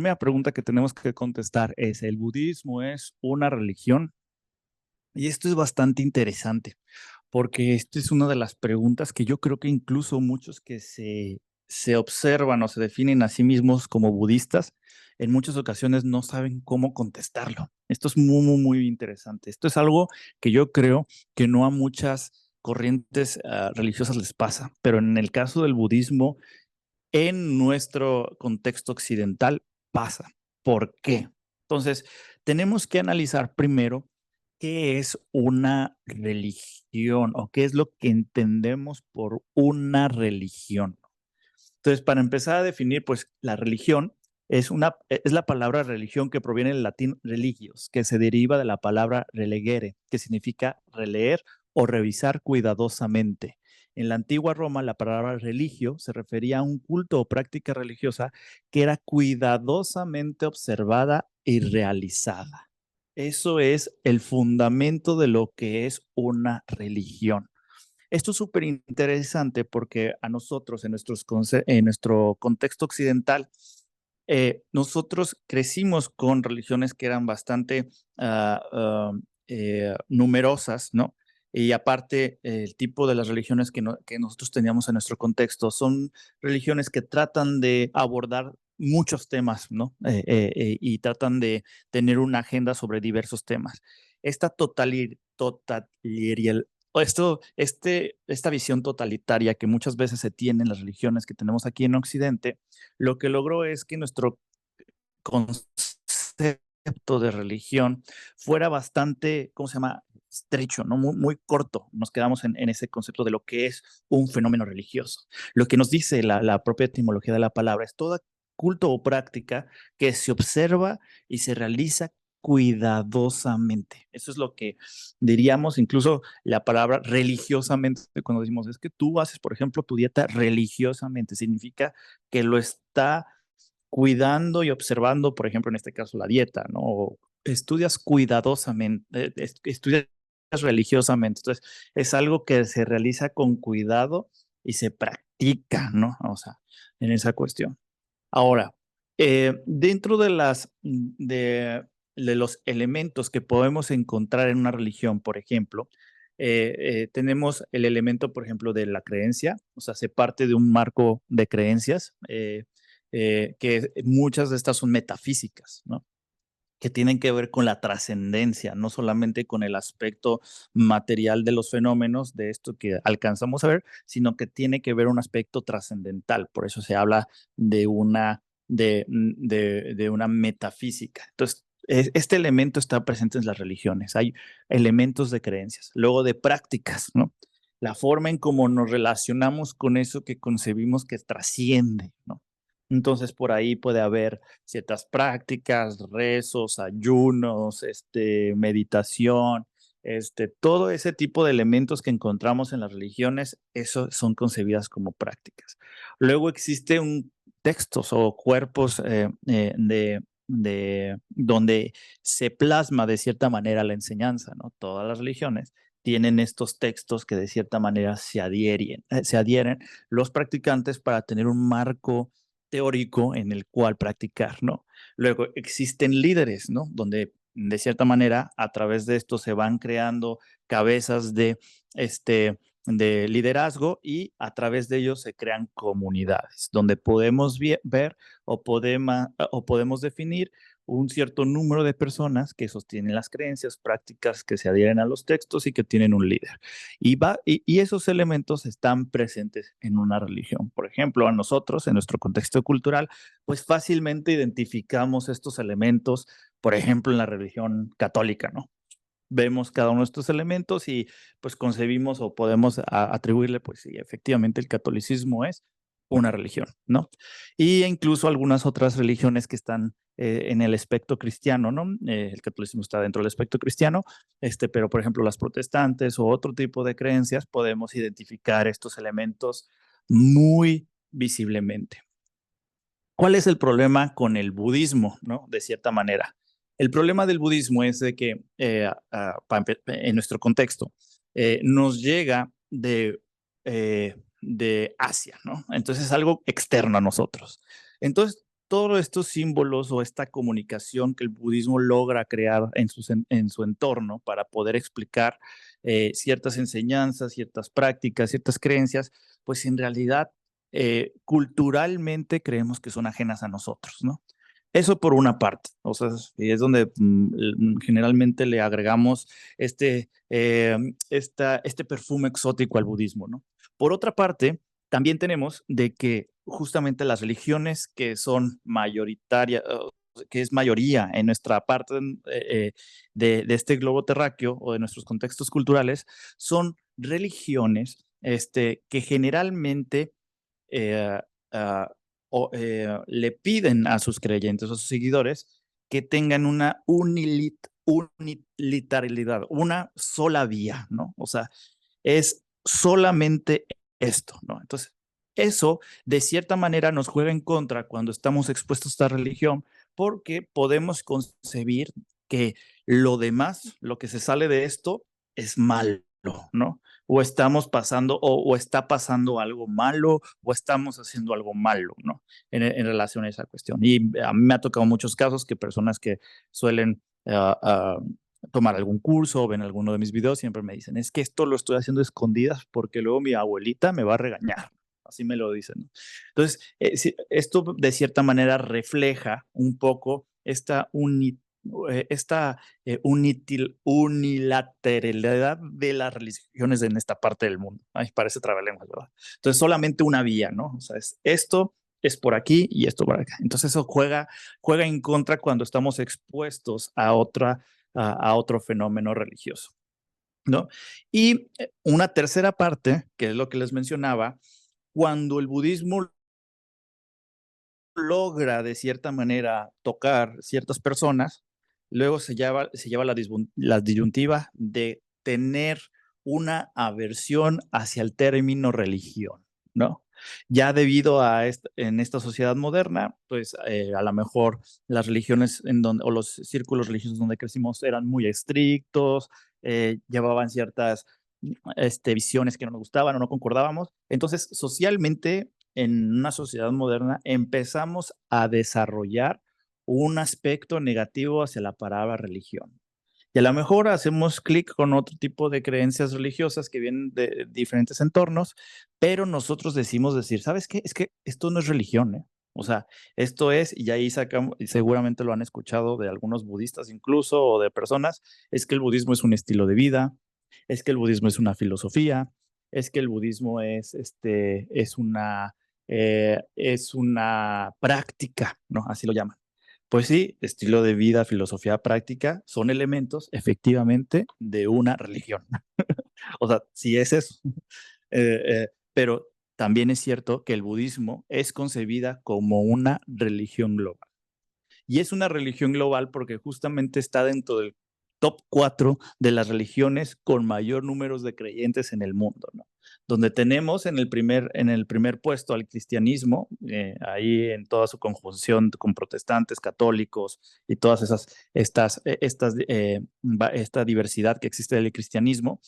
primera pregunta que tenemos que contestar es, ¿el budismo es una religión? Y esto es bastante interesante, porque esta es una de las preguntas que yo creo que incluso muchos que se observan o se definen a sí mismos como budistas, en muchas ocasiones no saben cómo contestarlo. Esto es muy, muy, muy interesante. Esto es algo que yo creo que no a muchas corrientes religiosas les pasa, pero en el caso del budismo, en nuestro contexto occidental pasa. ¿Por qué? Entonces, tenemos que analizar primero qué es una religión o qué es lo que entendemos por una religión. Entonces, para empezar a definir, pues la religión es la palabra religión que proviene del latín religios, que se deriva de la palabra relegere, que significa releer o revisar cuidadosamente. En la antigua Roma, la palabra religio se refería a un culto o práctica religiosa que era cuidadosamente observada y realizada. Eso es el fundamento de lo que es una religión. Esto es súper interesante porque a nosotros, en nuestro contexto occidental, nosotros crecimos con religiones que eran bastante numerosas, ¿no? Y aparte, el tipo de las religiones que nosotros teníamos en nuestro contexto son religiones que tratan de abordar muchos temas, ¿no? Y tratan de tener una agenda sobre diversos temas. Esta esta visión totalitaria que muchas veces se tiene en las religiones que tenemos aquí en Occidente, lo que logró es que nuestro concepto de religión fuera bastante, ¿cómo se llama? Estrecho, ¿no? Muy, muy corto. Nos quedamos en ese concepto de lo que es un fenómeno religioso. Lo que nos dice la propia etimología de la palabra es toda culto o práctica que se observa y se realiza cuidadosamente. Eso es lo que diríamos, incluso la palabra religiosamente, cuando decimos, es que tú haces, por ejemplo, tu dieta religiosamente, significa que lo está cuidando y observando, por ejemplo, en este caso la dieta, ¿no? O estudias cuidadosamente, estudias religiosamente. Entonces, es algo que se realiza con cuidado y se practica, ¿no? O sea, en esa cuestión. Ahora, dentro de los elementos que podemos encontrar en una religión, por ejemplo, tenemos el elemento, por ejemplo, de la creencia, o sea, se parte de un marco de creencias, que muchas de estas son metafísicas, ¿no? Que tienen que ver con la trascendencia, no solamente con el aspecto material de los fenómenos, de esto que alcanzamos a ver, sino que tiene que ver un aspecto trascendental. Por eso se habla de de una metafísica. Entonces, este elemento está presente en las religiones. Hay elementos de creencias, luego de prácticas, ¿no? La forma en cómo nos relacionamos con eso que concebimos que trasciende, ¿no? Entonces, por ahí puede haber ciertas prácticas, rezos, ayunos, meditación, todo ese tipo de elementos que encontramos en las religiones, eso son concebidas como prácticas. Luego existen textos o cuerpos de donde se plasma de cierta manera la enseñanza, ¿no? Todas las religiones tienen estos textos que de cierta manera se adhieren los practicantes para tener un marco teórico en el cual practicar, ¿no? Luego existen líderes, ¿no? Donde de cierta manera a través de esto se van creando cabezas de liderazgo y a través de ellos se crean comunidades donde podemos ver o podemos definir un cierto número de personas que sostienen las creencias, prácticas que se adhieren a los textos y que tienen un líder. Y esos elementos están presentes en una religión. Por ejemplo, a nosotros, en nuestro contexto cultural, pues fácilmente identificamos estos elementos, por ejemplo, en la religión católica, ¿no? Vemos cada uno de estos elementos y pues concebimos o podemos atribuirle, pues sí, efectivamente el catolicismo es una religión, ¿no? Y incluso algunas otras religiones que están en el espectro cristiano, ¿no? El catolicismo está dentro del espectro cristiano, pero por ejemplo las protestantes o otro tipo de creencias podemos identificar estos elementos muy visiblemente. ¿Cuál es el problema con el budismo, no? De cierta manera. El problema del budismo es de que, en nuestro contexto, nos llega de Asia, ¿no? Entonces es algo externo a nosotros. Entonces, todos estos símbolos o esta comunicación que el budismo logra crear en su entorno para poder explicar ciertas enseñanzas, ciertas prácticas, ciertas creencias, pues en realidad culturalmente creemos que son ajenas a nosotros, ¿no? Eso por una parte, o sea, es donde generalmente le agregamos este perfume exótico al budismo, ¿no? Por otra parte, también tenemos de que justamente las religiones que son mayoritarias, que es mayoría en nuestra parte de este globo terráqueo o de nuestros contextos culturales, son religiones que generalmente eh, ah, le piden a sus creyentes o a sus seguidores que tengan una uniliteralidad, una sola vía, ¿no? O sea, es solamente esto, ¿no? Entonces, eso de cierta manera nos juega en contra cuando estamos expuestos a esta religión, porque podemos concebir que lo demás, lo que se sale de esto, es malo, ¿no? O estamos pasando, o está pasando algo malo, o estamos haciendo algo malo, ¿no? En relación a esa cuestión. Y a mí me ha tocado muchos casos que personas que suelen tomar algún curso o ven alguno de mis videos, siempre me dicen, es que esto lo estoy haciendo escondidas porque luego mi abuelita me va a regañar. Así me lo dicen, ¿no? Entonces, sí, esto de cierta manera refleja un poco unilateralidad de las religiones en esta parte del mundo. Ay, parece trabalenguas, ¿verdad? Entonces, solamente una vía, ¿no? O sea, esto es por aquí y esto por acá. Entonces, eso juega en contra cuando estamos expuestos a otro fenómeno religioso, ¿no? Y una tercera parte, que es lo que les mencionaba, cuando el budismo logra de cierta manera tocar ciertas personas, luego se lleva la disyuntiva de tener una aversión hacia el término religión, ¿no? Ya debido a en esta sociedad moderna, pues a lo mejor las religiones o los círculos religiosos donde crecimos eran muy estrictos, llevaban ciertas visiones que no nos gustaban o no concordábamos. Entonces, socialmente en una sociedad moderna empezamos a desarrollar un aspecto negativo hacia la palabra religión. Y a lo mejor hacemos clic con otro tipo de creencias religiosas que vienen de diferentes entornos, pero nosotros decir, ¿sabes qué? Es que esto no es religión, ¿eh? O sea, esto es, y ahí sacamos, y seguramente lo han escuchado de algunos budistas incluso, o de personas, es que el budismo es un estilo de vida, es que el budismo es una filosofía, es que el budismo es una práctica, ¿no? Así lo llaman. Pues sí, estilo de vida, filosofía, práctica son elementos efectivamente de una religión. O sea, sí es eso. Pero también es cierto que el budismo es concebida como una religión global. Y es una religión global porque justamente está dentro del top 4 de las religiones con mayor número de creyentes en el mundo, ¿no? Donde tenemos en el primer puesto al cristianismo, ahí en toda su conjunción con protestantes, católicos y todas esta diversidad que existe del cristianismo,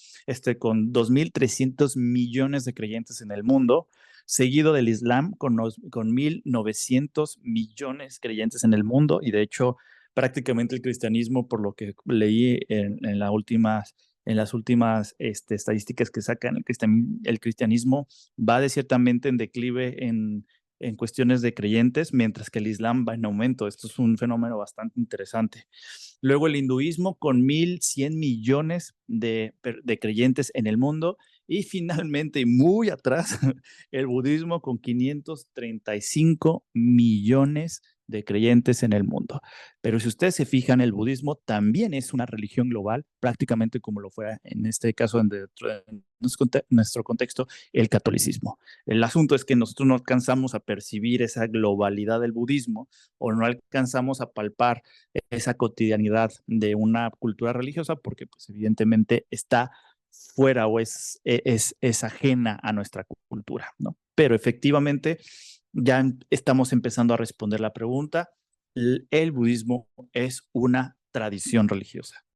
con 2.300 millones de creyentes en el mundo, seguido del Islam con 1.900 millones creyentes en el mundo, y de hecho prácticamente el cristianismo, por lo que leí en las últimas estadísticas que sacan, el cristianismo va de ciertamente en declive en cuestiones de creyentes, mientras que el Islam va en aumento. Esto es un fenómeno bastante interesante. Luego el hinduismo con 1.100 millones de creyentes en el mundo, y finalmente, y muy atrás, el budismo con 535 millones de creyentes en el mundo. Pero si ustedes se fijan, el budismo también es una religión global, prácticamente como lo fue en este caso, en nuestro contexto, el catolicismo. El asunto es que nosotros no alcanzamos a percibir esa globalidad del budismo, o no alcanzamos a palpar esa cotidianidad de una cultura religiosa, porque pues evidentemente está fuera o es ajena a nuestra cultura, ¿no? Pero efectivamente ya estamos empezando a responder la pregunta. El budismo es una tradición religiosa.